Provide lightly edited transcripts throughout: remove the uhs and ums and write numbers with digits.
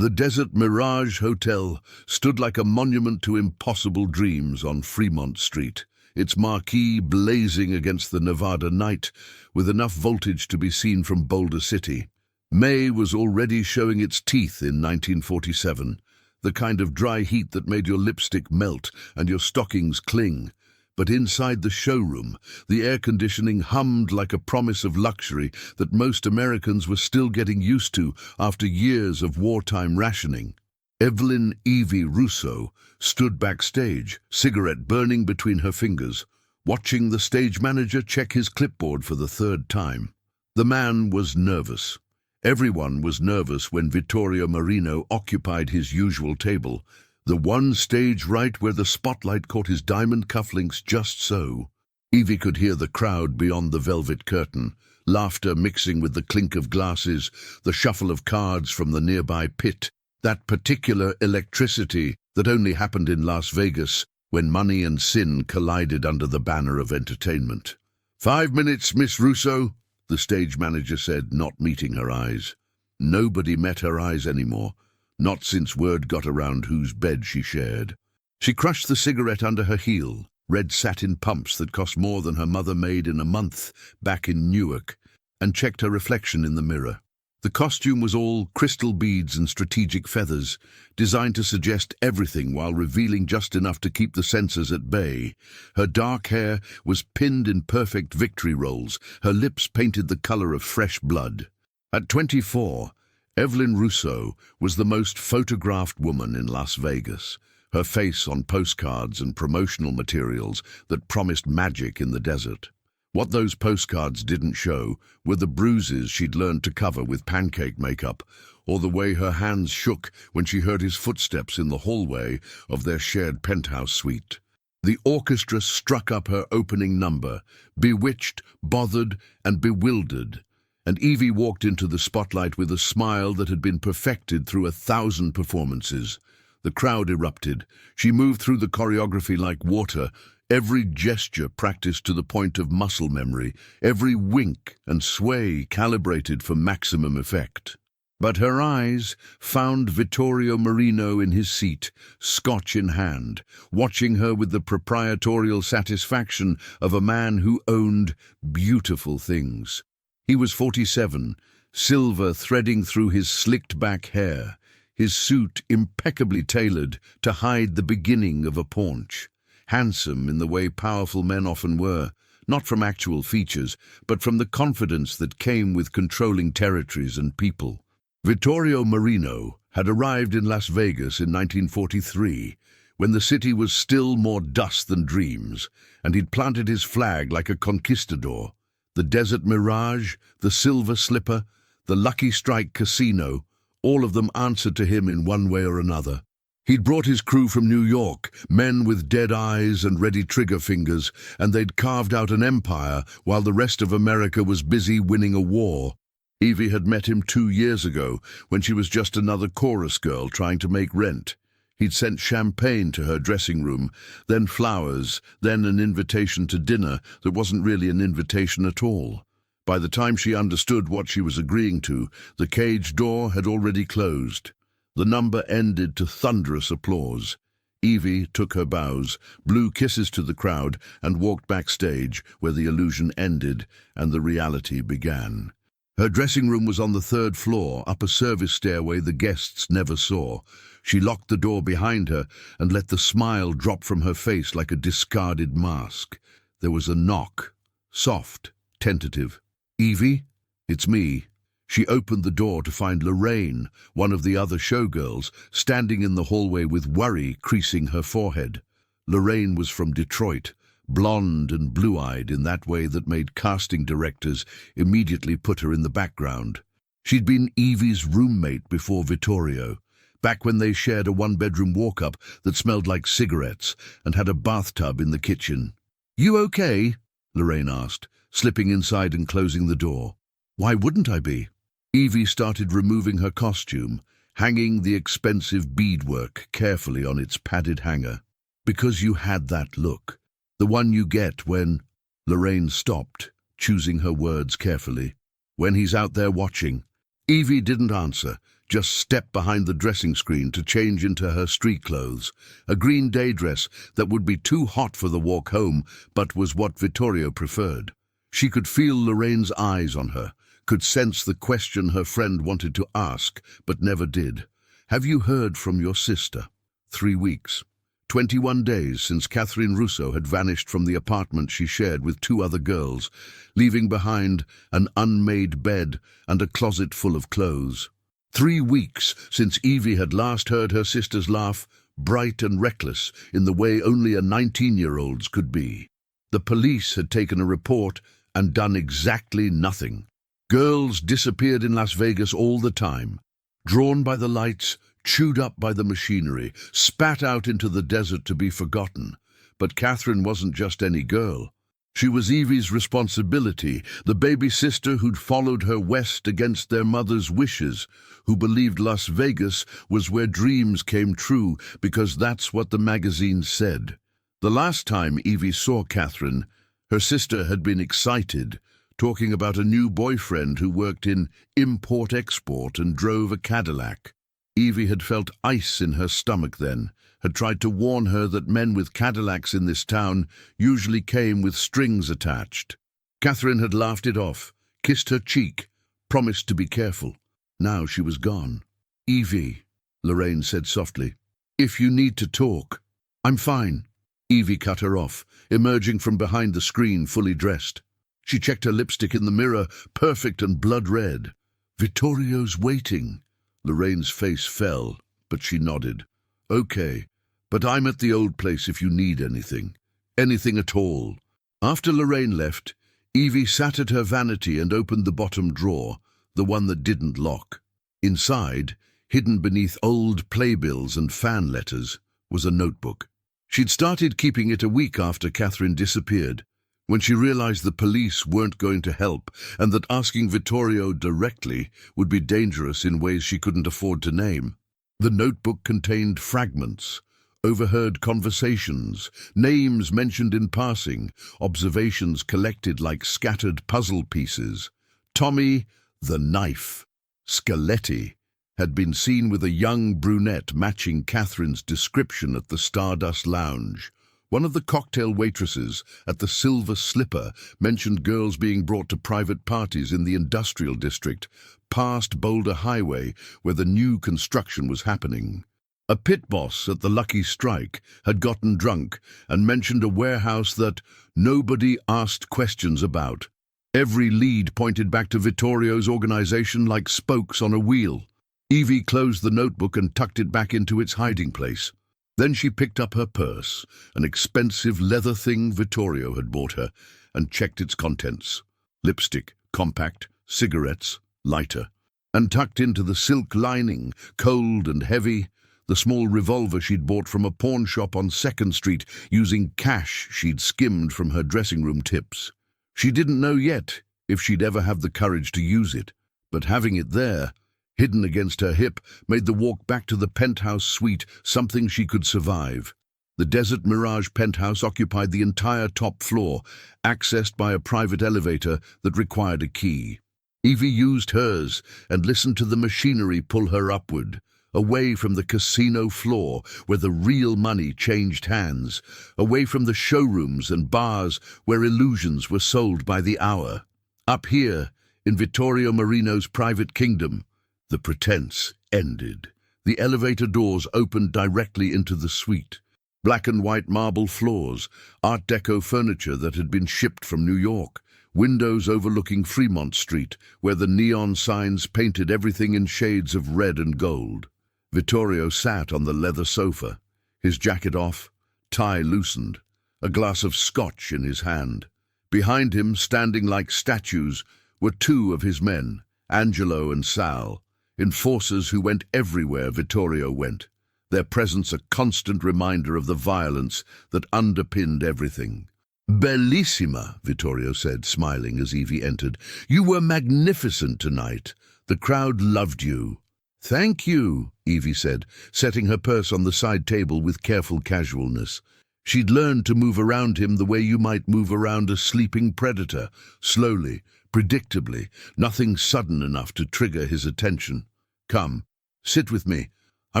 The Desert Mirage Hotel stood like a monument to impossible dreams on Fremont Street, its marquee blazing against the Nevada night with enough voltage to be seen from Boulder City. May was already showing its teeth in 1947, the kind of dry heat that made your lipstick melt and your stockings cling. But inside the showroom, the air conditioning hummed like a promise of luxury that most Americans were still getting used to after years of wartime rationing. Evelyn "Evie" Russo stood backstage, cigarette burning between her fingers, watching the stage manager check his clipboard for the third time. The man was nervous. Everyone was nervous when Vittorio Marino occupied his usual table, the one stage right where the spotlight caught his diamond cufflinks just so. Evie could hear the crowd beyond the velvet curtain, laughter mixing with the clink of glasses, the shuffle of cards from the nearby pit, that particular electricity that only happened in Las Vegas when money and sin collided under the banner of entertainment. 5 minutes, Miss Russo, the stage manager said, not meeting her eyes. Nobody met her eyes anymore. Not since word got around whose bed she shared. She crushed the cigarette under her heel, red satin pumps that cost more than her mother made in a month back in Newark, and checked her reflection in the mirror. The costume was all crystal beads and strategic feathers, designed to suggest everything while revealing just enough to keep the senses at bay. Her dark hair was pinned in perfect victory rolls, her lips painted the color of fresh blood. At 24, Evelyn Russo was the most photographed woman in Las Vegas, her face on postcards and promotional materials that promised magic in the desert. What those postcards didn't show were the bruises she'd learned to cover with pancake makeup, or the way her hands shook when she heard his footsteps in the hallway of their shared penthouse suite. The orchestra struck up her opening number, bewitched, bothered, and bewildered, and Evie walked into the spotlight with a smile that had been perfected through 1,000 performances. The crowd erupted. She moved through the choreography like water, every gesture practiced to the point of muscle memory, every wink and sway calibrated for maximum effect. But her eyes found Vittorio Marino in his seat, scotch in hand, watching her with the proprietorial satisfaction of a man who owned beautiful things. He was 47, silver threading through his slicked-back hair, his suit impeccably tailored to hide the beginning of a paunch. Handsome in the way powerful men often were, not from actual features, but from the confidence that came with controlling territories and people. Vittorio Marino had arrived in Las Vegas in 1943, when the city was still more dust than dreams, and he'd planted his flag like a conquistador. The Desert Mirage, the Silver Slipper, the Lucky Strike Casino, all of them answered to him in one way or another. He'd brought his crew from New York, men with dead eyes and ready trigger fingers, and they'd carved out an empire while the rest of America was busy winning a war. Evie had met him 2 years ago, when she was just another chorus girl trying to make rent. He'd sent champagne to her dressing room, then flowers, then an invitation to dinner that wasn't really an invitation at all. By the time she understood what she was agreeing to, the cage door had already closed. The number ended to thunderous applause. Evie took her bows, blew kisses to the crowd, and walked backstage, where the illusion ended and the reality began. Her dressing room was on the 3rd floor, up a service stairway the guests never saw. She locked the door behind her and let the smile drop from her face like a discarded mask. There was a knock, soft, tentative. "Evie? It's me." She opened the door to find Lorraine, one of the other showgirls, standing in the hallway with worry creasing her forehead. Lorraine was from Detroit, blonde and blue-eyed in that way that made casting directors immediately put her in the background. She'd been Evie's roommate before Vittorio, back when they shared a 1-bedroom walk-up that smelled like cigarettes and had a bathtub in the kitchen. "You okay?" Lorraine asked, slipping inside and closing the door. "Why wouldn't I be?" Evie started removing her costume, hanging the expensive beadwork carefully on its padded hanger. "Because you had that look. The one you get when—" Lorraine stopped, choosing her words carefully. "When he's out there watching." Evie didn't answer, just stepped behind the dressing screen to change into her street clothes, a green day dress that would be too hot for the walk home, but was what Vittorio preferred. She could feel Lorraine's eyes on her, could sense the question her friend wanted to ask, but never did. "Have you heard from your sister?" 3 weeks. 21 days since Catherine Russo had vanished from the apartment she shared with 2 other girls, leaving behind an unmade bed and a closet full of clothes. 3 weeks since Evie had last heard her sister's laugh, bright and reckless in the way only a 19-year-old's could be. The police had taken a report and done exactly nothing. Girls disappeared in Las Vegas all the time, drawn by the lights, chewed up by the machinery, spat out into the desert to be forgotten. But Catherine wasn't just any girl. She was Evie's responsibility, the baby sister who'd followed her west against their mother's wishes, who believed Las Vegas was where dreams came true because that's what the magazines said. The last time Evie saw Catherine, her sister had been excited, talking about a new boyfriend who worked in import-export and drove a Cadillac. Evie had felt ice in her stomach then, had tried to warn her that men with Cadillacs in this town usually came with strings attached. Catherine had laughed it off, kissed her cheek, promised to be careful. Now she was gone. "Evie," Lorraine said softly, "if you need to talk." "I'm fine." Evie cut her off, emerging from behind the screen fully dressed. She checked her lipstick in the mirror, perfect and blood-red. "Vittorio's waiting." Lorraine's face fell, but she nodded. "Okay, but I'm at the old place if you need anything. Anything at all." After Lorraine left, Evie sat at her vanity and opened the bottom drawer, the one that didn't lock. Inside, hidden beneath old playbills and fan letters, was a notebook. She'd started keeping it a week after Catherine disappeared, when she realized the police weren't going to help and that asking Vittorio directly would be dangerous in ways she couldn't afford to name. The notebook contained fragments, overheard conversations, names mentioned in passing, observations collected like scattered puzzle pieces. Tommy, the knife, Scaletti, had been seen with a young brunette matching Catherine's description at the Stardust Lounge. One of the cocktail waitresses at the Silver Slipper mentioned girls being brought to private parties in the industrial district, past Boulder Highway, where the new construction was happening. A pit boss at the Lucky Strike had gotten drunk and mentioned a warehouse that nobody asked questions about. Every lead pointed back to Vittorio's organization like spokes on a wheel. Evie closed the notebook and tucked it back into its hiding place. Then she picked up her purse, an expensive leather thing Vittorio had bought her, and checked its contents. Lipstick, compact, cigarettes, lighter. And tucked into the silk lining, cold and heavy, the small revolver she'd bought from a pawn shop on 2nd Street using cash she'd skimmed from her dressing room tips. She didn't know yet if she'd ever have the courage to use it, but having it there, hidden against her hip, made the walk back to the penthouse suite something she could survive. The Desert Mirage penthouse occupied the entire top floor, accessed by a private elevator that required a key. Evie used hers and listened to the machinery pull her upward, away from the casino floor where the real money changed hands, away from the showrooms and bars where illusions were sold by the hour. Up here, in Vittorio Marino's private kingdom, the pretense ended. The elevator doors opened directly into the suite. Black and white marble floors, Art Deco furniture that had been shipped from New York, windows overlooking Fremont Street, where the neon signs painted everything in shades of red and gold. Vittorio sat on the leather sofa, his jacket off, tie loosened, a glass of scotch in his hand. Behind him, standing like statues, were 2 of his men, Angelo and Sal, enforcers who went everywhere Vittorio went, their presence a constant reminder of the violence that underpinned everything. "Bellissima," Vittorio said, smiling as Evie entered. "You were magnificent tonight. The crowd loved you." "Thank you," Evie said, setting her purse on the side table with careful casualness. She'd learned to move around him the way you might move around a sleeping predator, slowly, predictably, nothing sudden enough to trigger his attention. "Come." Sit with me. I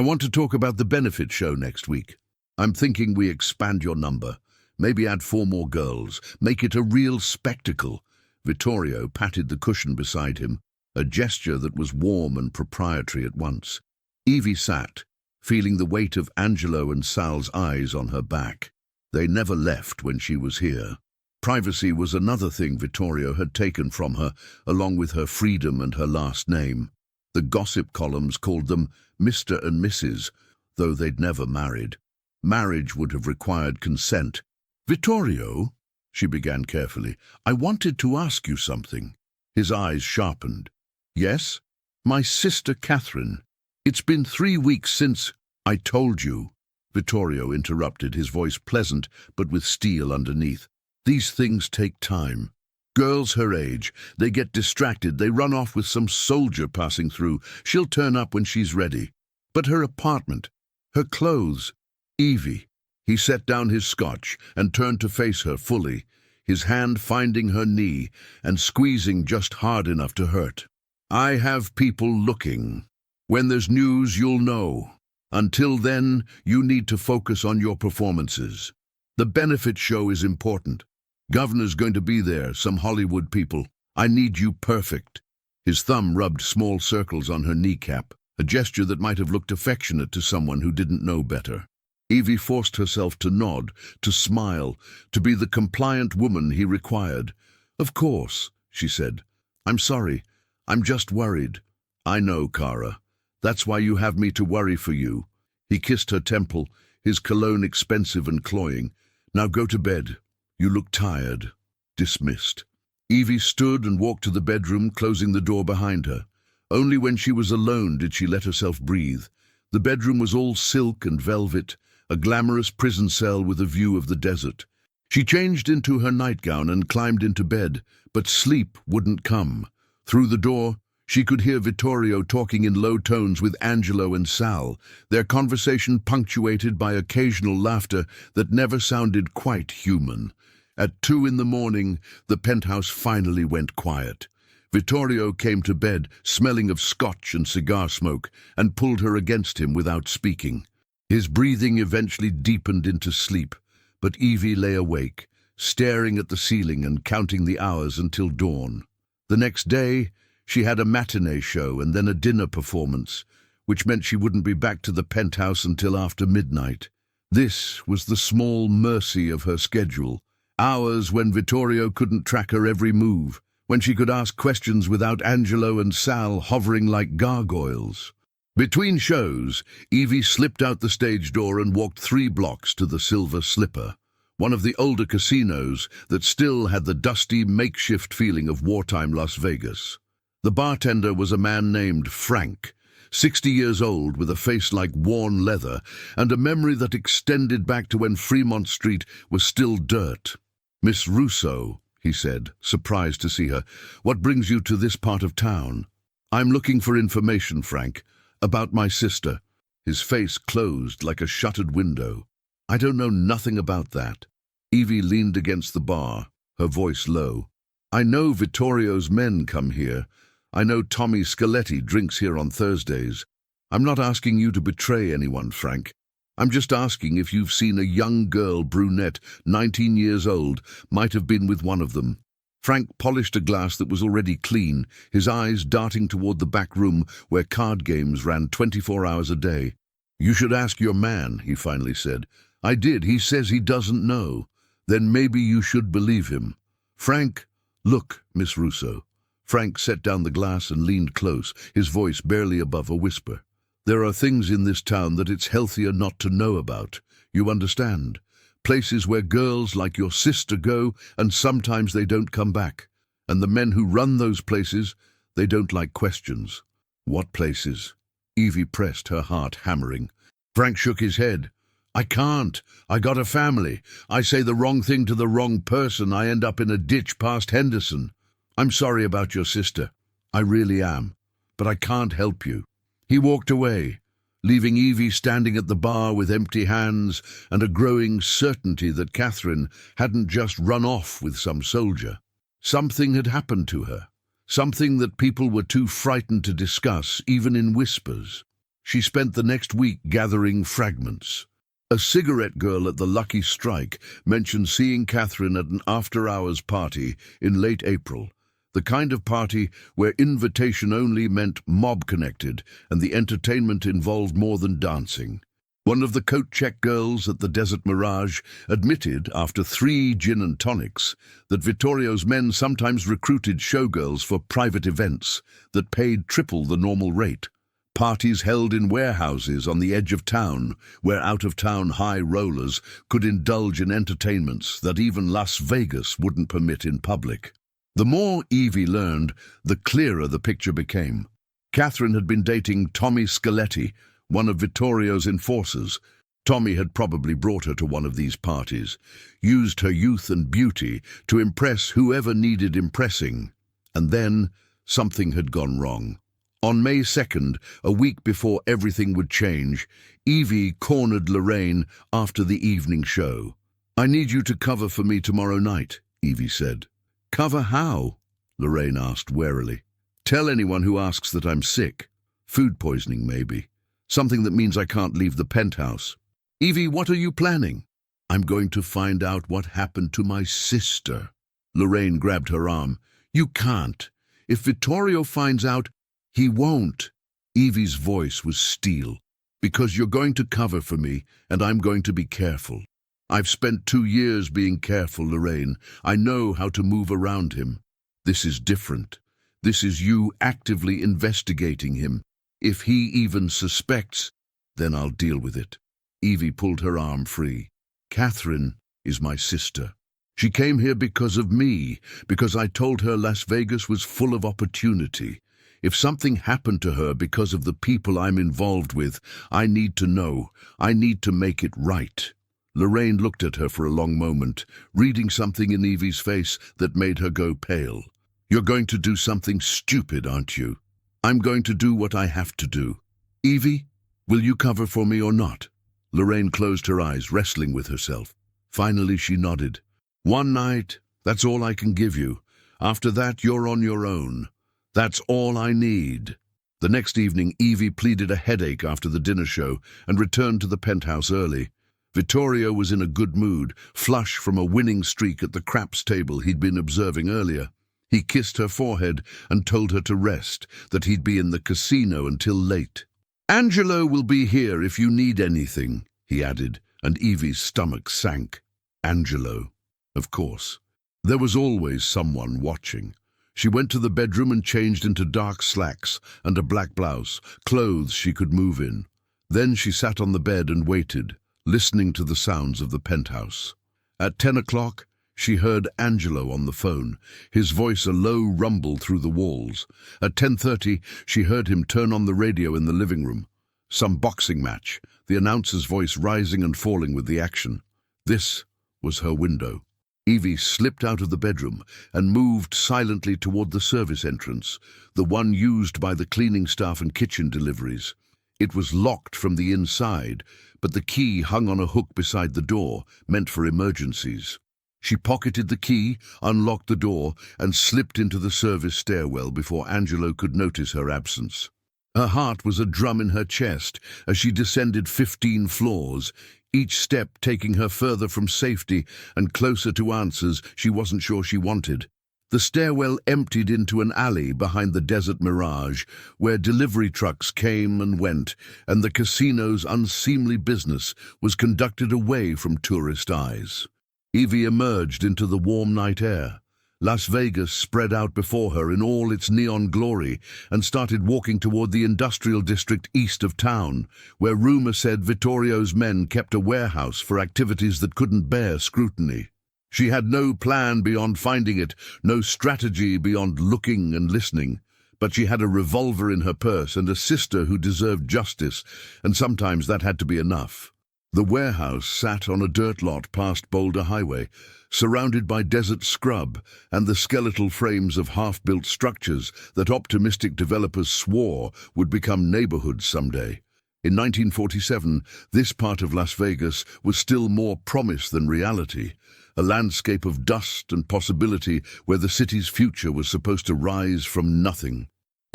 want to talk about the benefit show next week. I'm thinking we expand your number. Maybe add 4 more girls. Make it a real spectacle." Vittorio patted the cushion beside him, a gesture that was warm and proprietary at once. Evie sat, feeling the weight of Angelo and Sal's eyes on her back. They never left when she was here. Privacy was another thing Vittorio had taken from her, along with her freedom and her last name. The gossip columns called them Mr. and Mrs., though they'd never married. Marriage would have required consent. "Vittorio," she began carefully, "I wanted to ask you something." His eyes sharpened. "Yes? My sister Catherine. It's been 3 weeks since—" "I told you," Vittorio interrupted, his voice pleasant but with steel underneath. "These things take time. Girls her age, they get distracted, they run off with some soldier passing through. She'll turn up when she's ready. But her apartment, her clothes—" "Evie." He set down his scotch and turned to face her fully, his hand finding her knee and squeezing just hard enough to hurt. "I have people looking. When there's news, you'll know. Until then, you need to focus on your performances. The benefit show is important. Governor's going to be there, some Hollywood people. I need you perfect." His thumb rubbed small circles on her kneecap, a gesture that might have looked affectionate to someone who didn't know better. Evie forced herself to nod, to smile, to be the compliant woman he required. "Of course," she said. "I'm sorry. I'm just worried." "I know, Cara. That's why you have me to worry for you." He kissed her temple, his cologne expensive and cloying. "Now go to bed. You look tired." Dismissed. Evie stood and walked to the bedroom, closing the door behind her. Only when she was alone did she let herself breathe. The bedroom was all silk and velvet, a glamorous prison cell with a view of the desert. She changed into her nightgown and climbed into bed, but sleep wouldn't come. Through the door, she could hear Vittorio talking in low tones with Angelo and Sal, their conversation punctuated by occasional laughter that never sounded quite human. At 2 in the morning, the penthouse finally went quiet. Vittorio came to bed, smelling of scotch and cigar smoke, and pulled her against him without speaking. His breathing eventually deepened into sleep, but Evie lay awake, staring at the ceiling and counting the hours until dawn. The next day, she had a matinee show and then a dinner performance, which meant she wouldn't be back to the penthouse until after midnight. This was the small mercy of her schedule. Hours when Vittorio couldn't track her every move, when she could ask questions without Angelo and Sal hovering like gargoyles. Between shows, Evie slipped out the stage door and walked 3 blocks to the Silver Slipper, one of the older casinos that still had the dusty, makeshift feeling of wartime Las Vegas. The bartender was a man named Frank, 60 years old with a face like worn leather and a memory that extended back to when Fremont Street was still dirt. "Miss Russo," he said, surprised to see her, "what brings you to this part of town?" "I'm looking for information, Frank, about my sister." His face closed like a shuttered window. "I don't know nothing about that." Evie leaned against the bar, her voice low. "I know Vittorio's men come here. I know Tommy Scaletti drinks here on Thursdays. I'm not asking you to betray anyone, Frank. I'm just asking if you've seen a young girl, brunette, 19 years old, might have been with one of them." Frank polished a glass that was already clean, his eyes darting toward the back room where card games ran 24 hours a day. "You should ask your man," he finally said. "I did. He says he doesn't know." "Then maybe you should believe him." "Frank, look, Miss Russo." Frank set down the glass and leaned close, his voice barely above a whisper. "There are things in this town that it's healthier not to know about. You understand? Places where girls like your sister go, and sometimes they don't come back. And the men who run those places, they don't like questions." "What places?" Evie pressed, her heart hammering. Frank shook his head. "I can't. I got a family. I say the wrong thing to the wrong person, I end up in a ditch past Henderson. I'm sorry about your sister. I really am. But I can't help you." He walked away, leaving Evie standing at the bar with empty hands and a growing certainty that Catherine hadn't just run off with some soldier. Something had happened to her, something that people were too frightened to discuss, even in whispers. She spent the next week gathering fragments. A cigarette girl at the Lucky Strike mentioned seeing Catherine at an after-hours party in late April, the kind of party where invitation only meant mob-connected and the entertainment involved more than dancing. One of the coat-check girls at the Desert Mirage admitted, after 3 gin and tonics, that Vittorio's men sometimes recruited showgirls for private events that paid triple the normal rate. Parties held in warehouses on the edge of town, where out-of-town high rollers could indulge in entertainments that even Las Vegas wouldn't permit in public. The more Evie learned, the clearer the picture became. Catherine had been dating Tommy Scaletti, one of Vittorio's enforcers. Tommy had probably brought her to one of these parties, used her youth and beauty to impress whoever needed impressing. And then something had gone wrong. On May 2nd, a week before everything would change, Evie cornered Lorraine after the evening show. "I need you to cover for me tomorrow night," Evie said. "Cover how?" Lorraine asked warily. "Tell anyone who asks that I'm sick. Food poisoning, maybe. Something that means I can't leave the penthouse." "Evie, what are you planning?" "I'm going to find out what happened to my sister." Lorraine grabbed her arm. "You can't. If Vittorio finds out, he won't." Evie's voice was steel. "Because you're going to cover for me, and I'm going to be careful. I've spent 2 years being careful, Lorraine. I know how to move around him. This is different. This is you actively investigating him. If he even suspects, then I'll deal with it." Evie pulled her arm free. "Catherine is my sister. She came here because of me, because I told her Las Vegas was full of opportunity. If something happened to her because of the people I'm involved with, I need to know. I need to make it right." Lorraine looked at her for a long moment, reading something in Evie's face that made her go pale. "You're going to do something stupid, aren't you?" "I'm going to do what I have to do. Evie, will you cover for me or not?" Lorraine closed her eyes, wrestling with herself. Finally she nodded. "1 night, that's all I can give you. After that, you're on your own. That's all I need." The next evening, Evie pleaded a headache after the dinner show and returned to the penthouse early. Vittorio was in a good mood, flush from a winning streak at the craps table he'd been observing earlier. He kissed her forehead and told her to rest, that he'd be in the casino until late. "Angelo will be here if you need anything," he added, and Evie's stomach sank. Angelo, of course. There was always someone watching. She went to the bedroom and changed into dark slacks and a black blouse, clothes she could move in. Then she sat on the bed and waited, listening to the sounds of the penthouse. At 10 o'clock, she heard Angelo on the phone, his voice a low rumble through the walls. At 10:30, she heard him turn on the radio in the living room. Some boxing match, the announcer's voice rising and falling with the action. This was her window. Evie slipped out of the bedroom and moved silently toward the service entrance, the one used by the cleaning staff and kitchen deliveries. It was locked from the inside, but the key hung on a hook beside the door, meant for emergencies. She pocketed the key, unlocked the door, and slipped into the service stairwell before Angelo could notice her absence. Her heart was a drum in her chest as she descended 15 floors, each step taking her further from safety and closer to answers she wasn't sure she wanted. The stairwell emptied into an alley behind the Desert Mirage, where delivery trucks came and went, and the casino's unseemly business was conducted away from tourist eyes. Evie emerged into the warm night air. Las Vegas spread out before her in all its neon glory and started walking toward the industrial district east of town, where rumor said Vittorio's men kept a warehouse for activities that couldn't bear scrutiny. She had no plan beyond finding it, no strategy beyond looking and listening, but she had a revolver in her purse and a sister who deserved justice, and sometimes that had to be enough. The warehouse sat on a dirt lot past Boulder Highway, surrounded by desert scrub and the skeletal frames of half-built structures that optimistic developers swore would become neighborhoods someday. In 1947, this part of Las Vegas was still more promise than reality, a landscape of dust and possibility where the city's future was supposed to rise from nothing.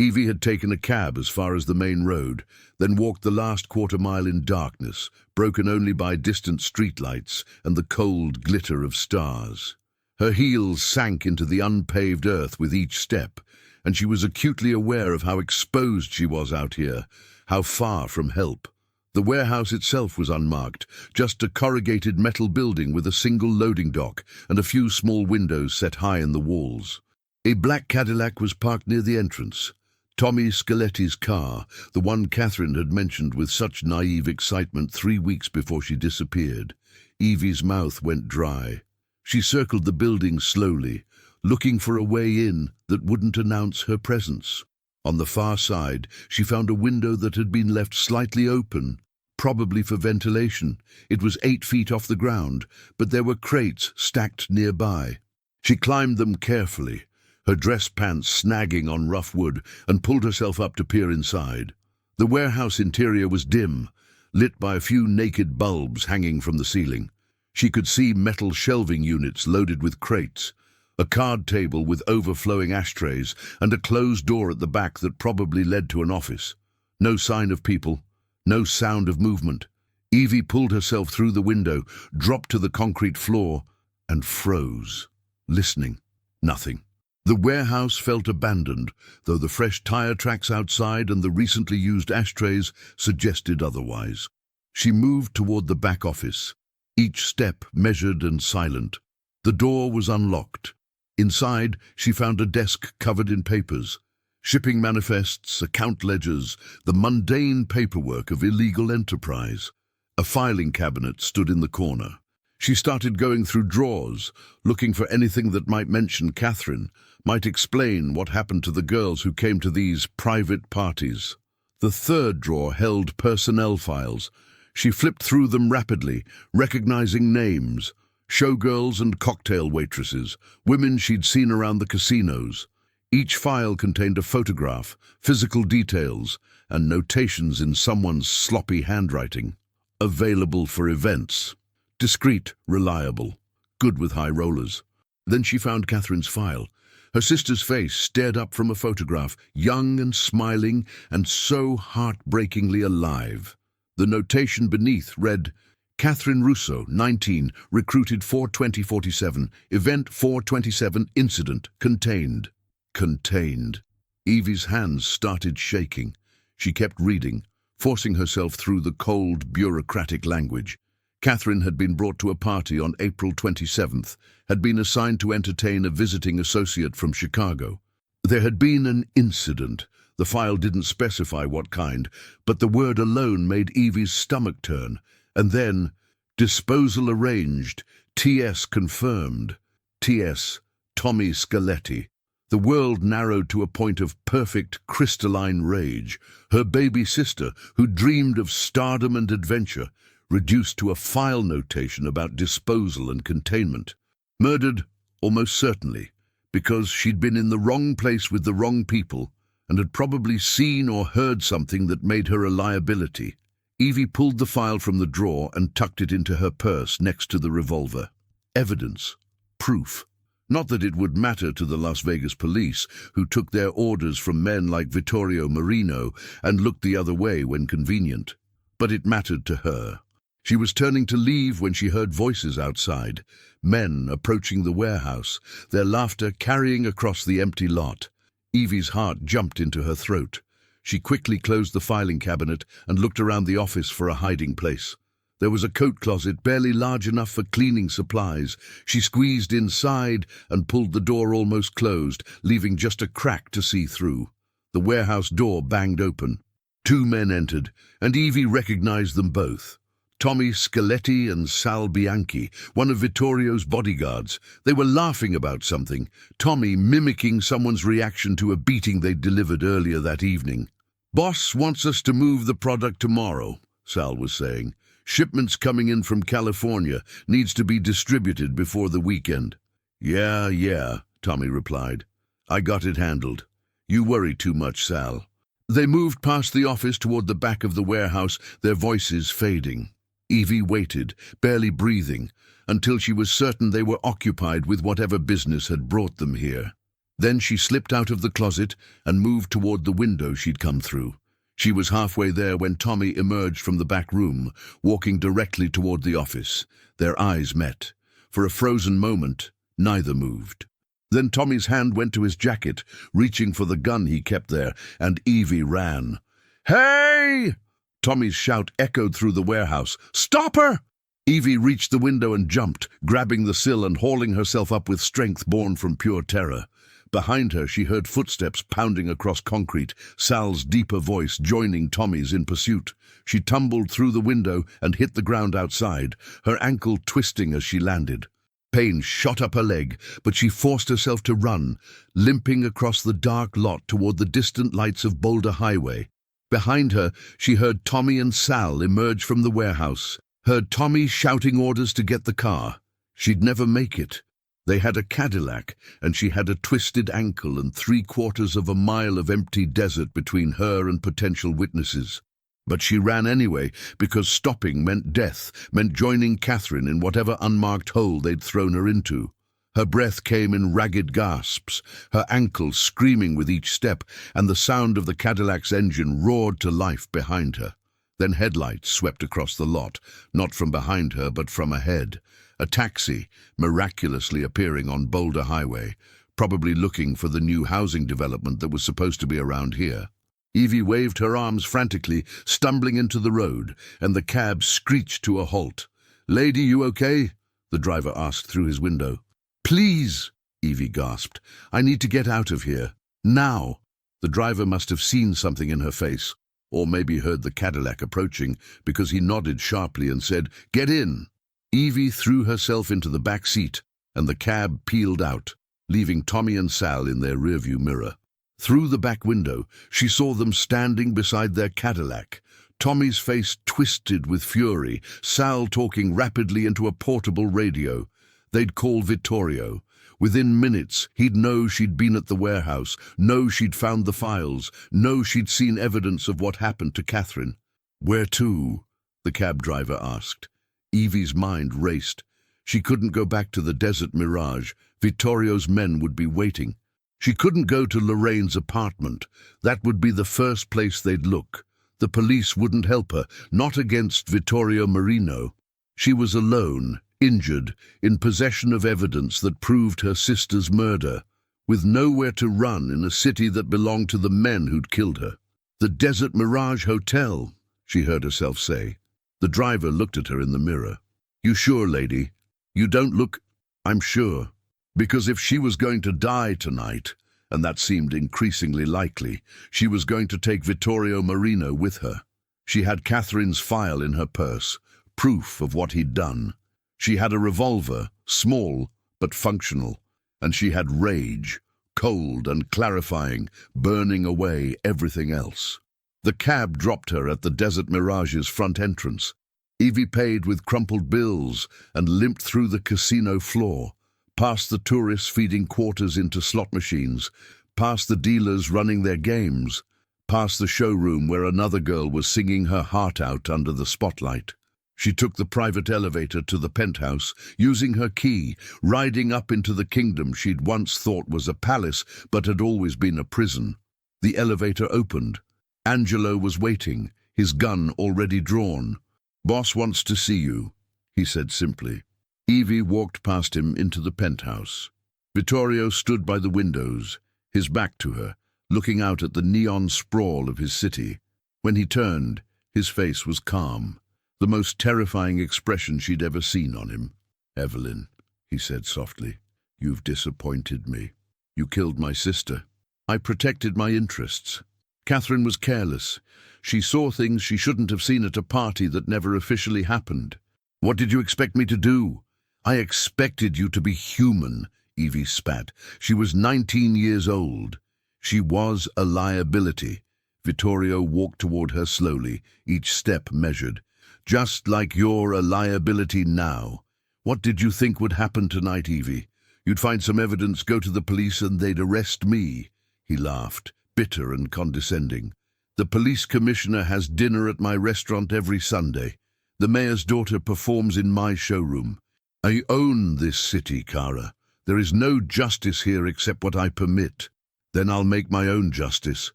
Evie had taken a cab as far as the main road, then walked the last quarter-mile in darkness, broken only by distant streetlights and the cold glitter of stars. Her heels sank into the unpaved earth with each step, and she was acutely aware of how exposed she was out here, how far from help. The warehouse itself was unmarked, just a corrugated metal building with a single loading dock and a few small windows set high in the walls. A black Cadillac was parked near the entrance. Tommy Scoletti's car, the one Catherine had mentioned with such naive excitement 3 weeks before she disappeared. Evie's mouth went dry. She circled the building slowly, looking for a way in that wouldn't announce her presence. On the far side, she found a window that had been left slightly open, probably for ventilation. It was 8 feet off the ground, but there were crates stacked nearby. She climbed them carefully, her dress pants snagging on rough wood, and pulled herself up to peer inside. The warehouse interior was dim, lit by a few naked bulbs hanging from the ceiling. She could see metal shelving units loaded with crates, a card table with overflowing ashtrays, and a closed door at the back that probably led to an office. No sign of people, no sound of movement. Evie pulled herself through the window, dropped to the concrete floor, and froze, listening. Nothing. The warehouse felt abandoned, though the fresh tire tracks outside and the recently used ashtrays suggested otherwise. She moved toward the back office, each step measured and silent. The door was unlocked. Inside, she found a desk covered in papers, shipping manifests, account ledgers, the mundane paperwork of illegal enterprise. A filing cabinet stood in the corner. She started going through drawers, looking for anything that might mention Catherine, might explain what happened to the girls who came to these private parties. The third drawer held personnel files. She flipped through them rapidly, recognizing names, showgirls and cocktail waitresses, women she'd seen around the casinos. Each file contained a photograph, physical details, and notations in someone's sloppy handwriting. Available for events. Discreet, reliable, good with high rollers. Then she found Catherine's file. Her sister's face stared up from a photograph, young and smiling and so heartbreakingly alive. The notation beneath read, Catherine Russo, 19, recruited 4/20/47, event 4/27, incident, contained. Contained. Evie's hands started shaking. She kept reading, forcing herself through the cold, bureaucratic language. Catherine had been brought to a party on April 27th, had been assigned to entertain a visiting associate from Chicago. There had been an incident. The file didn't specify what kind, but the word alone made Evie's stomach turn. And then, disposal arranged, T.S. confirmed. T.S. Tommy Scoletti. The world narrowed to a point of perfect crystalline rage. Her baby sister, who dreamed of stardom and adventure, reduced to a file notation about disposal and containment. Murdered, almost certainly, because she'd been in the wrong place with the wrong people and had probably seen or heard something that made her a liability. Evie pulled the file from the drawer and tucked it into her purse next to the revolver. Evidence. Proof. Not that it would matter to the Las Vegas police, who took their orders from men like Vittorio Marino and looked the other way when convenient. But it mattered to her. She was turning to leave when she heard voices outside, men approaching the warehouse, their laughter carrying across the empty lot. Evie's heart jumped into her throat. She quickly closed the filing cabinet and looked around the office for a hiding place. There was a coat closet barely large enough for cleaning supplies. She squeezed inside and pulled the door almost closed, leaving just a crack to see through. The warehouse door banged open. 2 men entered, and Evie recognized them both. Tommy Scoletti and Sal Bianchi, one of Vittorio's bodyguards. They were laughing about something, Tommy mimicking someone's reaction to a beating they'd delivered earlier that evening. "Boss wants us to move the product tomorrow," Sal was saying. "Shipments coming in from California, needs to be distributed before the weekend." Yeah, Tommy replied. "I got it handled. You worry too much, Sal." They moved past the office toward the back of the warehouse, their voices fading. Evie waited, barely breathing, until she was certain they were occupied with whatever business had brought them here. Then she slipped out of the closet and moved toward the window she'd come through. She was halfway there when Tommy emerged from the back room, walking directly toward the office. Their eyes met. For a frozen moment, neither moved. Then Tommy's hand went to his jacket, reaching for the gun he kept there, and Evie ran. "Hey!" Tommy's shout echoed through the warehouse. "Stop her!" Evie reached the window and jumped, grabbing the sill and hauling herself up with strength born from pure terror. Behind her, she heard footsteps pounding across concrete, Sal's deeper voice joining Tommy's in pursuit. She tumbled through the window and hit the ground outside, her ankle twisting as she landed. Pain shot up her leg, but she forced herself to run, limping across the dark lot toward the distant lights of Boulder Highway. Behind her, she heard Tommy and Sal emerge from the warehouse, heard Tommy shouting orders to get the car. She'd never make it. They had a Cadillac, and she had a twisted ankle and 3/4 of a mile of empty desert between her and potential witnesses. But she ran anyway, because stopping meant death, meant joining Catherine in whatever unmarked hole they'd thrown her into. Her breath came in ragged gasps, her ankles screaming with each step, and the sound of the Cadillac's engine roared to life behind her. Then headlights swept across the lot, not from behind her, but from ahead. A taxi, miraculously appearing on Boulder Highway, probably looking for the new housing development that was supposed to be around here. Evie waved her arms frantically, stumbling into the road, and the cab screeched to a halt. "Lady, you okay?" the driver asked through his window. "Please," Evie gasped. "I need to get out of here. Now." The driver must have seen something in her face, or maybe heard the Cadillac approaching, because he nodded sharply and said, "Get in." Evie threw herself into the back seat, and the cab peeled out, leaving Tommy and Sal in their rearview mirror. Through the back window, she saw them standing beside their Cadillac, Tommy's face twisted with fury, Sal talking rapidly into a portable radio. They'd call Vittorio. Within minutes, he'd know she'd been at the warehouse, know she'd found the files, know she'd seen evidence of what happened to Catherine. "Where to?" the cab driver asked. Evie's mind raced. She couldn't go back to the desert mirage. Vittorio's men would be waiting. She couldn't go to Lorraine's apartment. That would be the first place they'd look. The police wouldn't help her, not against Vittorio Marino. She was alone, injured, in possession of evidence that proved her sister's murder, with nowhere to run in a city that belonged to the men who'd killed her. "The Desert Mirage Hotel," she heard herself say. The driver looked at her in the mirror. "You sure, lady? You don't look—" "I'm sure. Because if she was going to die tonight, and that seemed increasingly likely, she was going to take Vittorio Marino with her. She had Catherine's file in her purse, proof of what he'd done. She had a revolver, small but functional, and she had rage, cold and clarifying, burning away everything else. The cab dropped her at the Desert Mirage's front entrance. Evie paid with crumpled bills and limped through the casino floor, past the tourists feeding quarters into slot machines, past the dealers running their games, past the showroom where another girl was singing her heart out under the spotlight. She took the private elevator to the penthouse, using her key, riding up into the kingdom she'd once thought was a palace but had always been a prison. The elevator opened. Angelo was waiting, his gun already drawn. "Boss wants to see you," he said simply. Evie walked past him into the penthouse. Vittorio stood by the windows, his back to her, looking out at the neon sprawl of his city. When he turned, his face was calm, the most terrifying expression she'd ever seen on him. "Evelyn," he said softly, "you've disappointed me. You killed my sister. I protected my interests. Catherine was careless. She saw things she shouldn't have seen at a party that never officially happened. What did you expect me to do?" "I expected you to be human," Evie spat. She was 19 years old. She was a liability. Vittorio walked toward her slowly, each step measured. "Just like you're a liability now. What did you think would happen tonight, Evie? You'd find some evidence, go to the police, and they'd arrest me." He laughed, bitter and condescending. "The police commissioner has dinner at my restaurant every Sunday. The mayor's daughter performs in my showroom. I own this city, Cara. There is no justice here except what I permit. Then I'll make my own justice.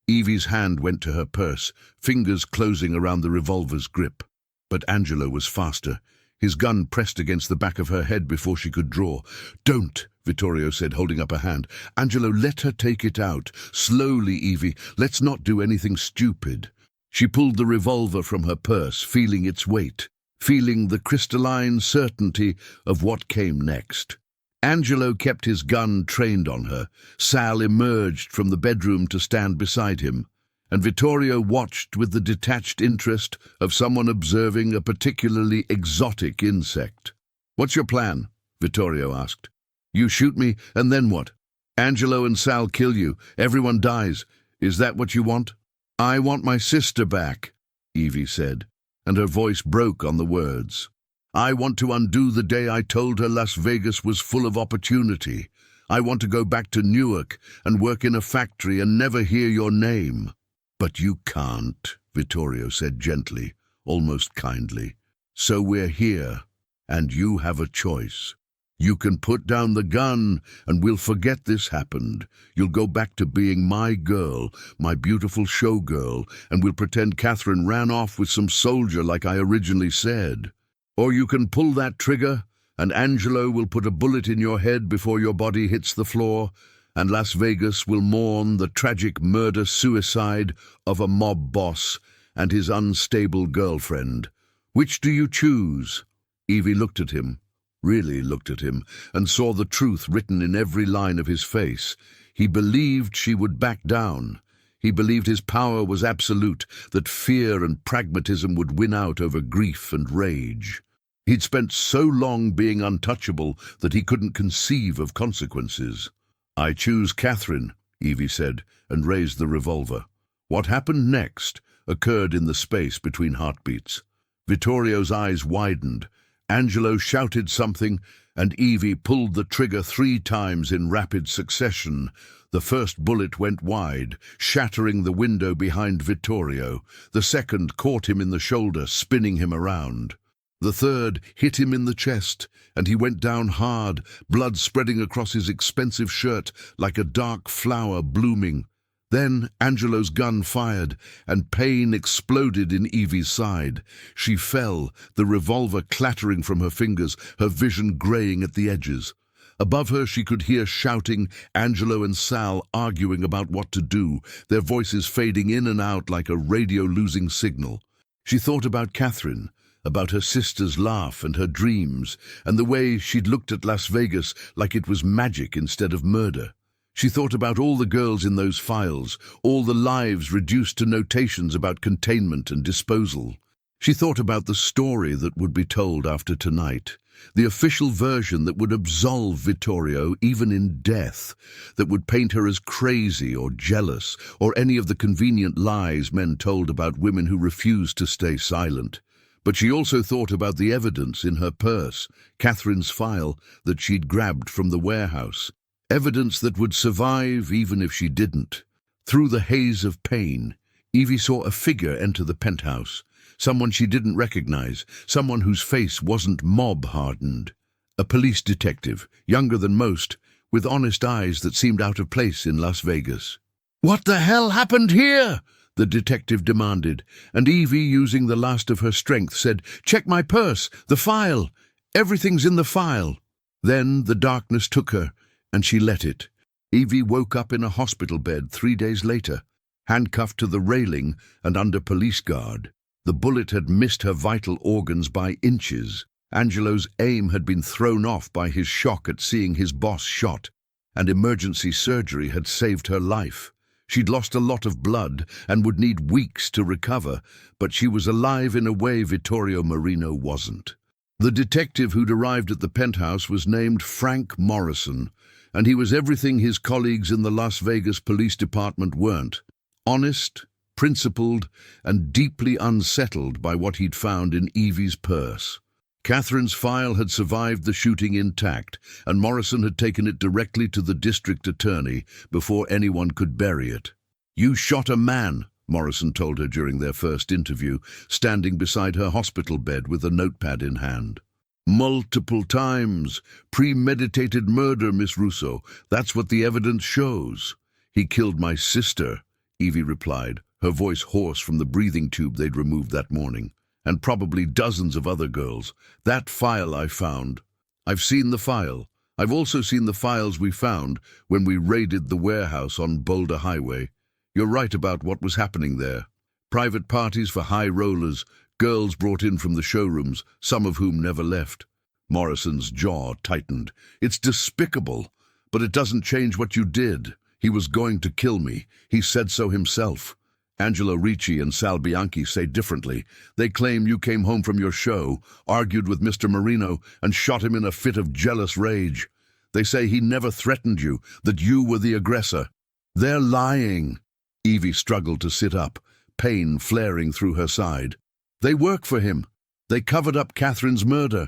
Evie's hand went to her purse, fingers closing around the revolver's grip. But Angelo was faster. His gun pressed against the back of her head before she could draw. "Don't," Vittorio said, holding up a hand. "Angelo, let her take it out. Slowly, Evie. Let's not do anything stupid." She pulled the revolver from her purse, feeling its weight, feeling the crystalline certainty of what came next. Angelo kept his gun trained on her. Sal emerged from the bedroom to stand beside him, and Vittorio watched with the detached interest of someone observing a particularly exotic insect. "What's your plan?" Vittorio asked. "You shoot me, and then what? Angelo and Sal kill you. Everyone dies. Is that what you want?" "I want my sister back," Evie said, and her voice broke on the words. "I want to undo the day I told her Las Vegas was full of opportunity. I want to go back to Newark and work in a factory and never hear your name." "But you can't," Vittorio said gently, almost kindly. "So we're here, and you have a choice. You can put down the gun, and we'll forget this happened. You'll go back to being my girl, my beautiful showgirl, and we'll pretend Catherine ran off with some soldier like I originally said. Or you can pull that trigger, and Angelo will put a bullet in your head before your body hits the floor, and Las Vegas will mourn the tragic murder-suicide of a mob boss and his unstable girlfriend. Which do you choose?" Evie looked at him, really looked at him, and saw the truth written in every line of his face. He believed she would back down. He believed his power was absolute, that fear and pragmatism would win out over grief and rage. He'd spent so long being untouchable that he couldn't conceive of consequences. "I choose Catherine," Evie said, and raised the revolver. What happened next occurred in the space between heartbeats. Vittorio's eyes widened. Angelo shouted something, and Evie pulled the trigger 3 times in rapid succession. The first bullet went wide, shattering the window behind Vittorio. The second caught him in the shoulder, spinning him around. The third hit him in the chest, and he went down hard, blood spreading across his expensive shirt like a dark flower blooming. Then Angelo's gun fired, and pain exploded in Evie's side. She fell, the revolver clattering from her fingers, her vision graying at the edges. Above her she could hear shouting, Angelo and Sal arguing about what to do, their voices fading in and out like a radio-losing signal. She thought about Catherine, about her sister's laugh and her dreams, and the way she'd looked at Las Vegas like it was magic instead of murder. She thought about all the girls in those files, all the lives reduced to notations about containment and disposal. She thought about the story that would be told after tonight, the official version that would absolve Vittorio even in death, that would paint her as crazy or jealous, or any of the convenient lies men told about women who refused to stay silent. But she also thought about the evidence in her purse, Catherine's file that she'd grabbed from the warehouse. Evidence that would survive even if she didn't. Through the haze of pain, Evie saw a figure enter the penthouse, someone she didn't recognize, someone whose face wasn't mob-hardened. A police detective, younger than most, with honest eyes that seemed out of place in Las Vegas. "What the hell happened here?" the detective demanded, and Evie, using the last of her strength, said, "Check my purse, the file. Everything's in the file." Then the darkness took her, and she let it. Evie woke up in a hospital bed 3 days later, handcuffed to the railing and under police guard. The bullet had missed her vital organs by inches. Angelo's aim had been thrown off by his shock at seeing his boss shot, and emergency surgery had saved her life. She'd lost a lot of blood and would need weeks to recover, but she was alive in a way Vittorio Marino wasn't. The detective who'd arrived at the penthouse was named Frank Morrison, and he was everything his colleagues in the Las Vegas Police Department weren't. Honest, principled, and deeply unsettled by what he'd found in Evie's purse. Catherine's file had survived the shooting intact, and Morrison had taken it directly to the district attorney before anyone could bury it. "You shot a man," Morrison told her during their first interview, standing beside her hospital bed with a notepad in hand. Multiple times. Premeditated murder, Miss Russo. That's what the evidence shows. He killed my sister, Evie replied, her voice hoarse from the breathing tube they'd removed that morning. And probably dozens of other girls. That file I found. I've seen the file. I've also seen the files we found when we raided the warehouse on Boulder Highway. You're right about what was happening there. Private parties for high rollers, girls brought in from the showrooms, some of whom never left. Morrison's jaw tightened. It's despicable, but it doesn't change what you did. He was going to kill me. He said so himself. Angelo Ricci and Sal Bianchi say differently. They claim you came home from your show, argued with Mr. Marino, and shot him in a fit of jealous rage. They say he never threatened you, that you were the aggressor. They're lying. Evie struggled to sit up, pain flaring through her side. They work for him. They covered up Catherine's murder.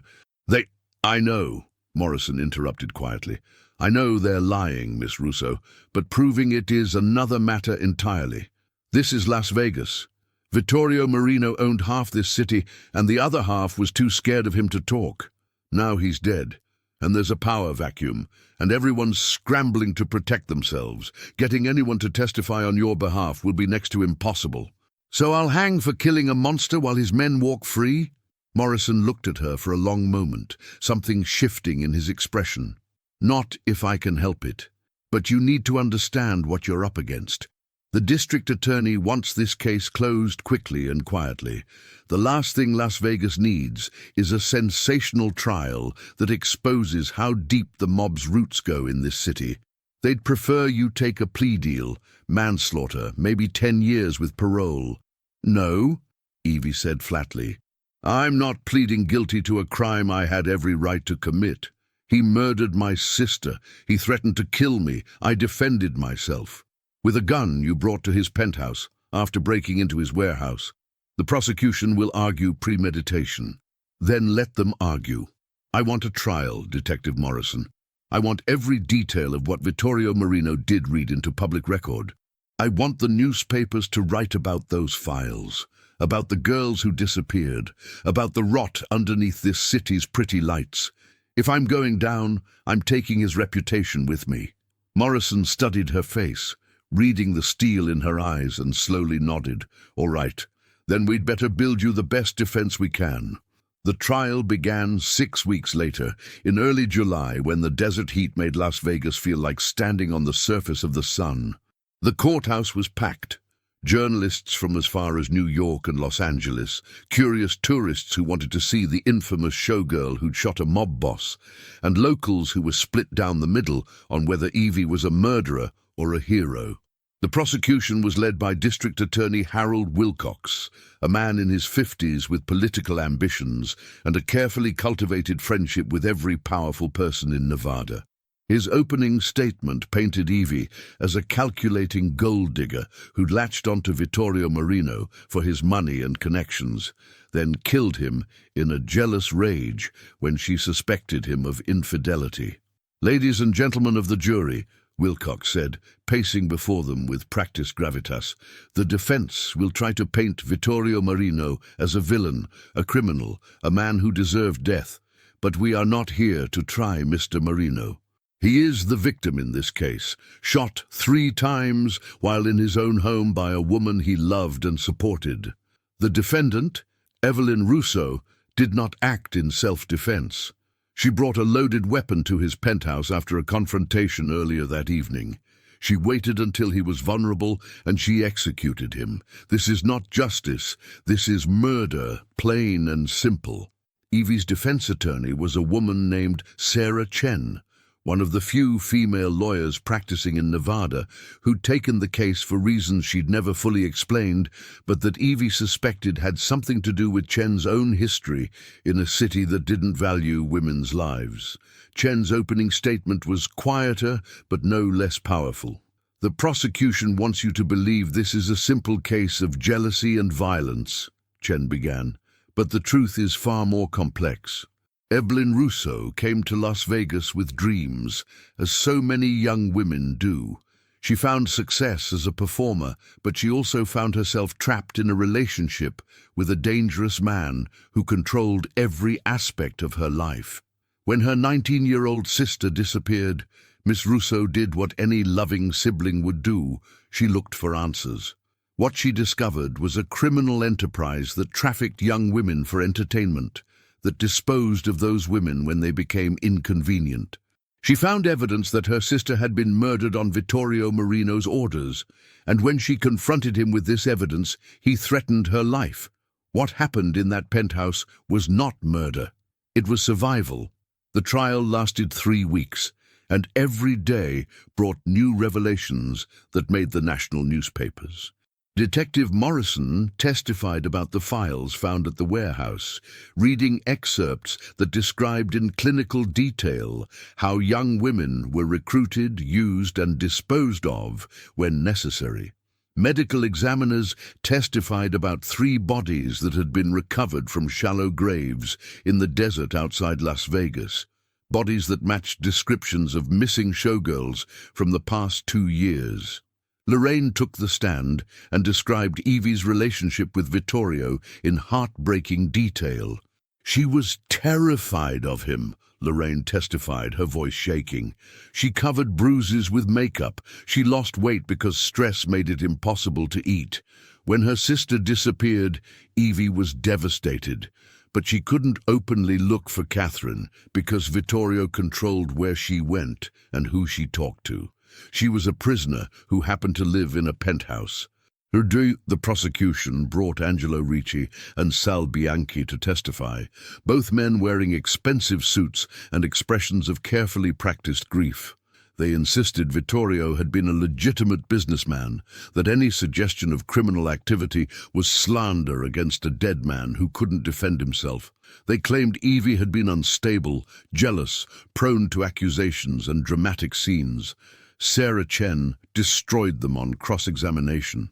I know, Morrison interrupted quietly. I know they're lying, Miss Russo, but proving it is another matter entirely. This is Las Vegas. Vittorio Marino owned half this city, and the other half was too scared of him to talk. Now he's dead, and there's a power vacuum, and everyone's scrambling to protect themselves. Getting anyone to testify on your behalf will be next to impossible. So I'll hang for killing a monster while his men walk free? Morrison looked at her for a long moment, something shifting in his expression. Not if I can help it. But you need to understand what you're up against. The district attorney wants this case closed quickly and quietly. The last thing Las Vegas needs is a sensational trial that exposes how deep the mob's roots go in this city. They'd prefer you take a plea deal, manslaughter, maybe 10 years with parole. No, Evie said flatly. I'm not pleading guilty to a crime I had every right to commit. He murdered my sister. He threatened to kill me. I defended myself. With a gun you brought to his penthouse after breaking into his warehouse. The prosecution will argue premeditation. Then let them argue. I want a trial, Detective Morrison. I want every detail of what Vittorio Marino did read into public record. I want the newspapers to write about those files, about the girls who disappeared, about the rot underneath this city's pretty lights. If I'm going down, I'm taking his reputation with me. Morrison studied her face, reading the steel in her eyes, and slowly nodded. All right, then we'd better build you the best defense we can. The trial began 6 weeks later, in early July, when the desert heat made Las Vegas feel like standing on the surface of the sun. The courthouse was packed. Journalists from as far as New York and Los Angeles, curious tourists who wanted to see the infamous showgirl who'd shot a mob boss, and locals who were split down the middle on whether Evie was a murderer or a hero. The prosecution was led by District Attorney Harold Wilcox, a man in his 50s with political ambitions and a carefully cultivated friendship with every powerful person in Nevada. His opening statement painted Evie as a calculating gold digger who'd latched onto Vittorio Marino for his money and connections, then killed him in a jealous rage when she suspected him of infidelity. Ladies and gentlemen of the jury, Wilcox said, pacing before them with practiced gravitas, the defense will try to paint Vittorio Marino as a villain, a criminal, a man who deserved death, but we are not here to try Mr. Marino. He is the victim in this case, shot 3 times while in his own home by a woman he loved and supported. The defendant, Evelyn Russo, did not act in self-defense. She brought a loaded weapon to his penthouse after a confrontation earlier that evening. She waited until he was vulnerable and she executed him. This is not justice. This is murder, plain and simple. Evie's defense attorney was a woman named Sarah Chen, one of the few female lawyers practicing in Nevada who'd taken the case for reasons she'd never fully explained, but that Evie suspected had something to do with Chen's own history in a city that didn't value women's lives. Chen's opening statement was quieter, but no less powerful. The prosecution wants you to believe this is a simple case of jealousy and violence, Chen began, but the truth is far more complex. Evelyn Russo came to Las Vegas with dreams, as so many young women do. She found success as a performer, but she also found herself trapped in a relationship with a dangerous man who controlled every aspect of her life. When her 19-year-old sister disappeared, Miss Russo did what any loving sibling would do. She looked for answers. What she discovered was a criminal enterprise that trafficked young women for entertainment, that disposed of those women when they became inconvenient. She found evidence that her sister had been murdered on Vittorio Marino's orders, and when she confronted him with this evidence, he threatened her life. What happened in that penthouse was not murder. It was survival. The trial lasted 3 weeks, and every day brought new revelations that made the national newspapers. Detective Morrison testified about the files found at the warehouse, reading excerpts that described in clinical detail how young women were recruited, used, and disposed of when necessary. Medical examiners testified about 3 bodies that had been recovered from shallow graves in the desert outside Las Vegas, bodies that matched descriptions of missing showgirls from the past 2 years. Lorraine took the stand and described Evie's relationship with Vittorio in heartbreaking detail. She was terrified of him, Lorraine testified, her voice shaking. She covered bruises with makeup. She lost weight because stress made it impossible to eat. When her sister disappeared, Evie was devastated. But she couldn't openly look for Catherine because Vittorio controlled where she went and who she talked to. She was a prisoner who happened to live in a penthouse. The prosecution brought Angelo Ricci and Sal Bianchi to testify, both men wearing expensive suits and expressions of carefully practiced grief. They insisted Vittorio had been a legitimate businessman, that any suggestion of criminal activity was slander against a dead man who couldn't defend himself. They claimed Evie had been unstable, jealous, prone to accusations and dramatic scenes. Sarah Chen destroyed them on cross-examination.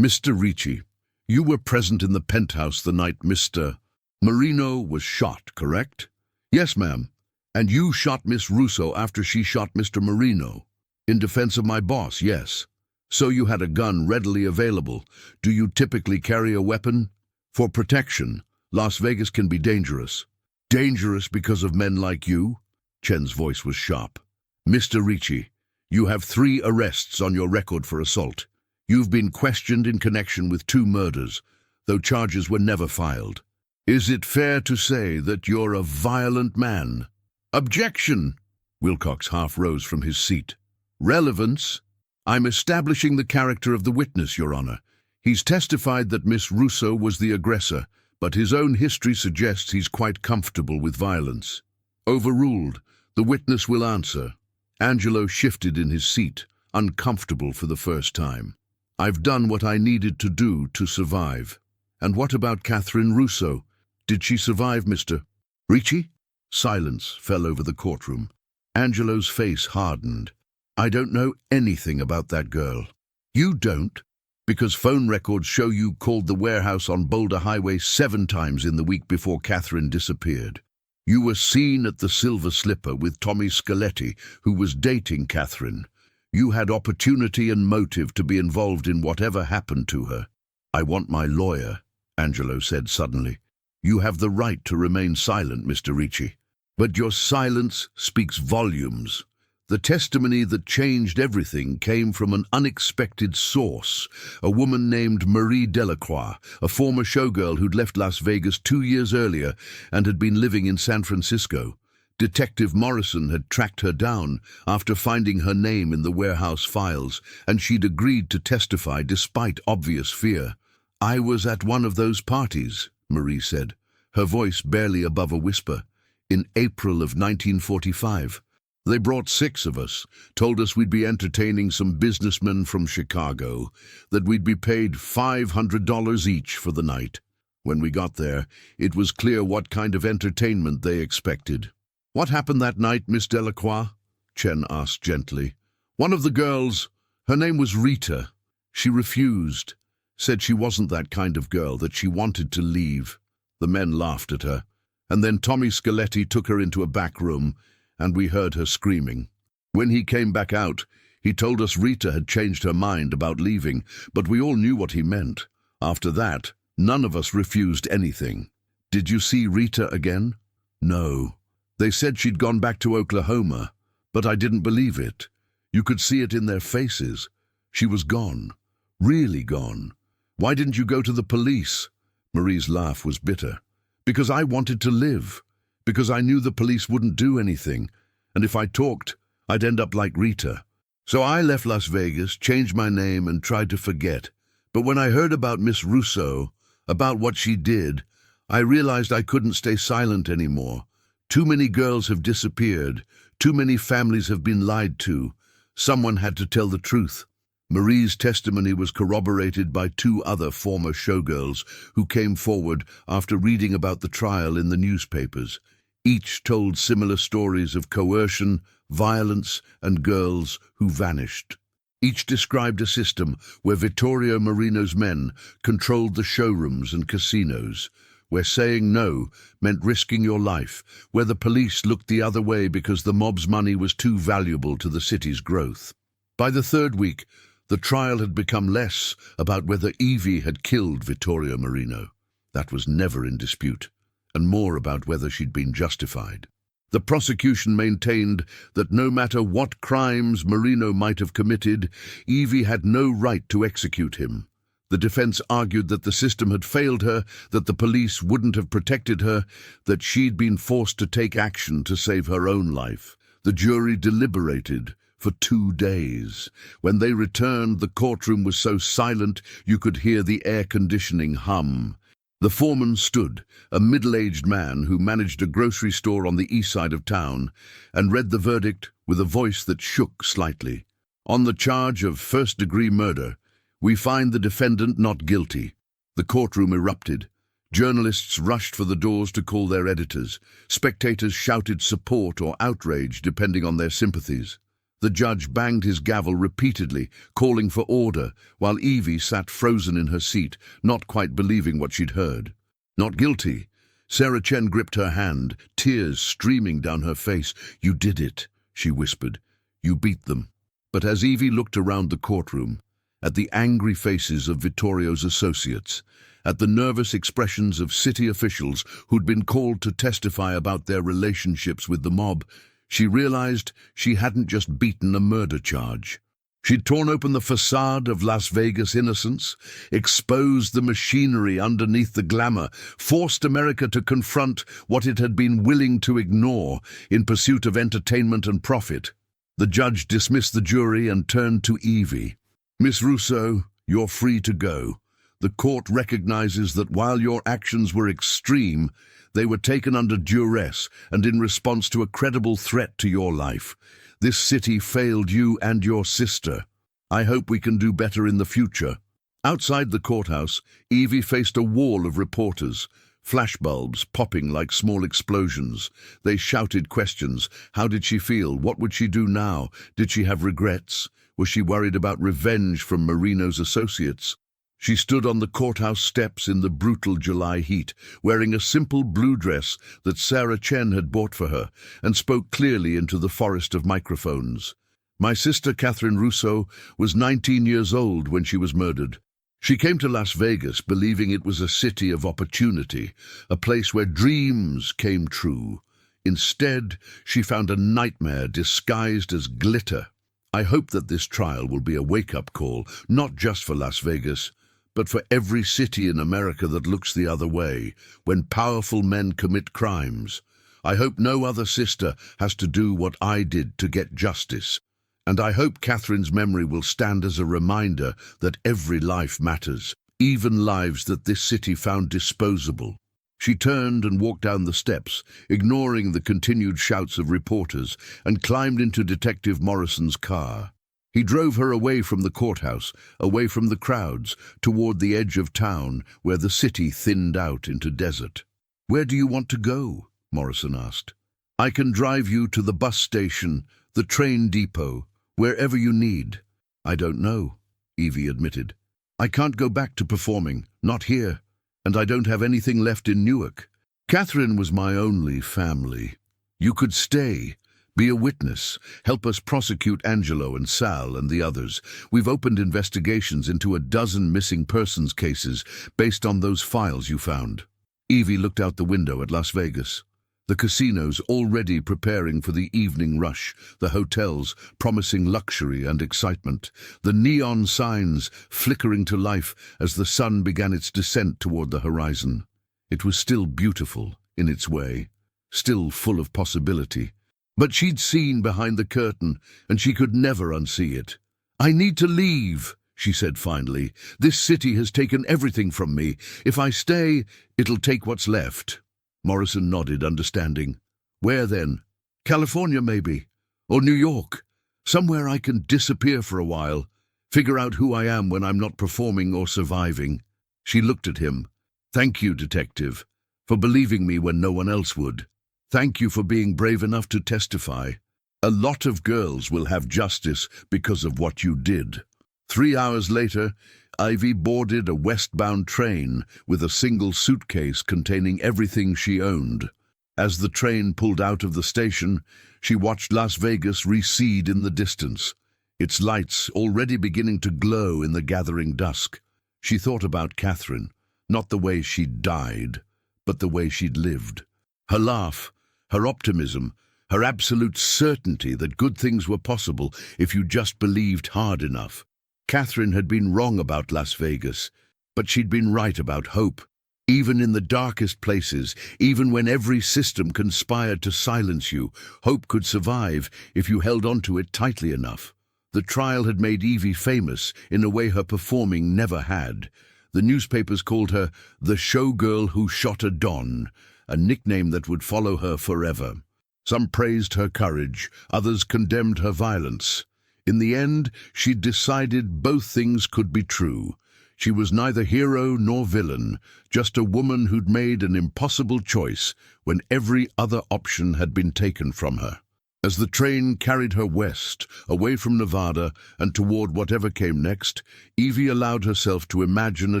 Mr. Ricci, you were present in the penthouse the night Mr. Marino was shot, correct? Yes, ma'am. And you shot Miss Russo after she shot Mr. Marino? In defense of my boss, yes. So you had a gun readily available. Do you typically carry a weapon? For protection. Las Vegas can be dangerous. Dangerous because of men like you? Chen's voice was sharp. Mr. Ricci, you have 3 arrests on your record for assault. You've been questioned in connection with 2 murders, though charges were never filed. Is it fair to say that you're a violent man? Objection! Wilcox half rose from his seat. Relevance? I'm establishing the character of the witness, Your Honor. He's testified that Miss Russo was the aggressor, but his own history suggests he's quite comfortable with violence. Overruled. The witness will answer. Angelo shifted in his seat, uncomfortable for the first time. I've done what I needed to do to survive. And what about Catherine Russo? Did she survive, Mr. Ricci? Silence fell over the courtroom. Angelo's face hardened. I don't know anything about that girl. You don't? Because phone records show you called the warehouse on Boulder Highway 7 times in the week before Catherine disappeared. You were seen at the Silver Slipper with Tommy Scaletti, who was dating Catherine. You had opportunity and motive to be involved in whatever happened to her. I want my lawyer, Angelo said suddenly. You have the right to remain silent, Mr. Ricci. But your silence speaks volumes. The testimony that changed everything came from an unexpected source, a woman named Marie Delacroix, a former showgirl who'd left Las Vegas 2 years earlier and had been living in San Francisco. Detective Morrison had tracked her down after finding her name in the warehouse files, and she'd agreed to testify despite obvious fear. I was at one of those parties, Marie said, her voice barely above a whisper, in April of 1945. They brought 6 of us, told us we'd be entertaining some businessmen from Chicago, that we'd be paid $500 each for the night. When we got there, it was clear what kind of entertainment they expected. What happened that night, Miss Delacroix? Chen asked gently. One of the girls, her name was Rita. She refused, said she wasn't that kind of girl, that she wanted to leave. The men laughed at her, and then Tommy Scaletti took her into a back room, and we heard her screaming. When he came back out, He told us Rita had changed her mind about leaving, but we all knew what he meant. After that, none of us refused anything. Did you see Rita again? No. They said she'd gone back to Oklahoma, but I didn't believe it. You could see it in their faces. She was gone. Really gone. Why didn't you go to the police? Marie's laugh was bitter. Because I wanted to live. Because I knew the police wouldn't do anything. And if I talked, I'd end up like Rita. So I left Las Vegas, changed my name, and tried to forget. But when I heard about Miss Russo, about what she did, I realized I couldn't stay silent anymore. Too many girls have disappeared. Too many families have been lied to. Someone had to tell the truth. Marie's testimony was corroborated by 2 other former showgirls who came forward after reading about the trial in the newspapers. Each told similar stories of coercion, violence, and girls who vanished. Each described a system where Vittorio Marino's men controlled the showrooms and casinos, where saying no meant risking your life, where the police looked the other way because the mob's money was too valuable to the city's growth. By the 3rd week, the trial had become less about whether Evie had killed Vittorio Marino. That was never in dispute, and more about whether she'd been justified. The prosecution maintained that no matter what crimes Marino might have committed, Evie had no right to execute him. The defense argued that the system had failed her, that the police wouldn't have protected her, that she'd been forced to take action to save her own life. The jury deliberated for 2 days. When they returned, the courtroom was so silent you could hear the air conditioning hum. The foreman stood, a middle-aged man who managed a grocery store on the east side of town, and read the verdict with a voice that shook slightly. On the charge of first-degree murder, we find the defendant not guilty. The courtroom erupted. Journalists rushed for the doors to call their editors. Spectators shouted support or outrage depending on their sympathies. The judge banged his gavel repeatedly, calling for order, while Evie sat frozen in her seat, not quite believing what she'd heard. Not guilty. Sarah Chen gripped her hand, tears streaming down her face. You did it, she whispered. You beat them. But as Evie looked around the courtroom, at the angry faces of Vittorio's associates, at the nervous expressions of city officials who'd been called to testify about their relationships with the mob, she realized she hadn't just beaten a murder charge. She'd torn open the facade of Las Vegas innocence, exposed the machinery underneath the glamour, forced America to confront what it had been willing to ignore in pursuit of entertainment and profit. The judge dismissed the jury and turned to Evie. Miss Russo, you're free to go. The court recognizes that while your actions were extreme, they were taken under duress and in response to a credible threat to your life. This city failed you and your sister. I hope we can do better in the future. Outside the courthouse, Evie faced a wall of reporters, flashbulbs popping like small explosions. They shouted questions. How did she feel? What would she do now? Did she have regrets? Was she worried about revenge from Marino's associates? She stood on the courthouse steps in the brutal July heat, wearing a simple blue dress that Sarah Chen had bought for her, and spoke clearly into the forest of microphones. My sister, Catherine Russo, was 19 years old when she was murdered. She came to Las Vegas believing it was a city of opportunity, a place where dreams came true. Instead, she found a nightmare disguised as glitter. I hope that this trial will be a wake-up call, not just for Las Vegas, but for every city in America that looks the other way, when powerful men commit crimes. I hope no other sister has to do what I did to get justice. And I hope Catherine's memory will stand as a reminder that every life matters, even lives that this city found disposable. She turned and walked down the steps, ignoring the continued shouts of reporters, and climbed into Detective Morrison's car. He drove her away from the courthouse, away from the crowds, toward the edge of town where the city thinned out into desert. "Where do you want to go?" Morrison asked. "I can drive you to the bus station, the train depot, wherever you need." "I don't know," Evie admitted. "I can't go back to performing, not here, and I don't have anything left in Newark. Catherine was my only family. You could stay, Be a witness. Help us prosecute Angelo and Sal and the others. We've opened investigations into a dozen missing persons cases based on those files you found." Evie looked out the window at Las Vegas. The casinos already preparing for the evening rush, the hotels promising luxury and excitement, the neon signs flickering to life as the sun began its descent toward the horizon. It was still beautiful in its way, still full of possibility. But she'd seen behind the curtain, and she could never unsee it. "I need to leave," she said finally. "This city has taken everything from me. If I stay, it'll take what's left." Morrison nodded, understanding. "Where then? California, maybe? Or New York? Somewhere I can disappear for a while, figure out who I am when I'm not performing or surviving." She looked at him. "Thank you, detective, for believing me when no one else would. Thank you for being brave enough to testify. A lot of girls will have justice because of what you did." 3 hours later, Ivy boarded a westbound train with a single suitcase containing everything she owned. As the train pulled out of the station, she watched Las Vegas recede in the distance, its lights already beginning to glow in the gathering dusk. She thought about Catherine, not the way she'd died, but the way she'd lived. Her laugh, her optimism, her absolute certainty that good things were possible if you just believed hard enough. Catherine had been wrong about Las Vegas, but she'd been right about hope. Even in the darkest places, even when every system conspired to silence you, hope could survive if you held onto it tightly enough. The trial had made Evie famous in a way her performing never had. The newspapers called her the Showgirl who shot a Don, a nickname that would follow her forever. Some praised her courage, others condemned her violence. In the end, she'd decided both things could be true. She was neither hero nor villain, just a woman who'd made an impossible choice when every other option had been taken from her. As the train carried her west, away from Nevada and toward whatever came next, Evie allowed herself to imagine a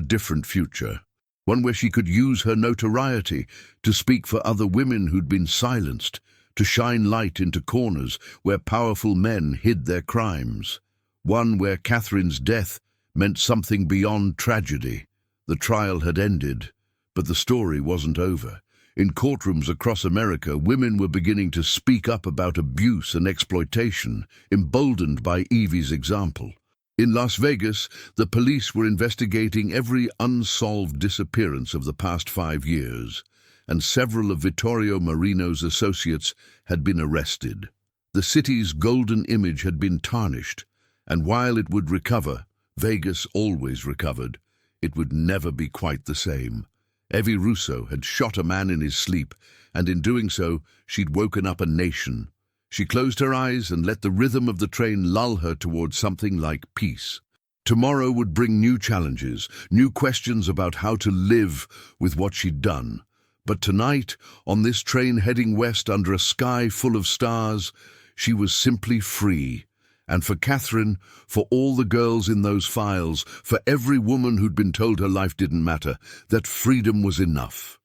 different future. One where she could use her notoriety to speak for other women who'd been silenced, to shine light into corners where powerful men hid their crimes. One where Catherine's death meant something beyond tragedy. The trial had ended, but the story wasn't over. In courtrooms across America, women were beginning to speak up about abuse and exploitation, emboldened by Evie's example. In Las Vegas, the police were investigating every unsolved disappearance of the past 5 years, and several of Vittorio Marino's associates had been arrested. The city's golden image had been tarnished, and while it would recover, Vegas always recovered, it would never be quite the same. Evie Russo had shot a man in his sleep, and in doing so, she'd woken up a nation. She closed her eyes and let the rhythm of the train lull her towards something like peace. Tomorrow would bring new challenges, new questions about how to live with what she'd done. But tonight, on this train heading west under a sky full of stars, she was simply free. And for Catherine, for all the girls in those files, for every woman who'd been told her life didn't matter, that freedom was enough.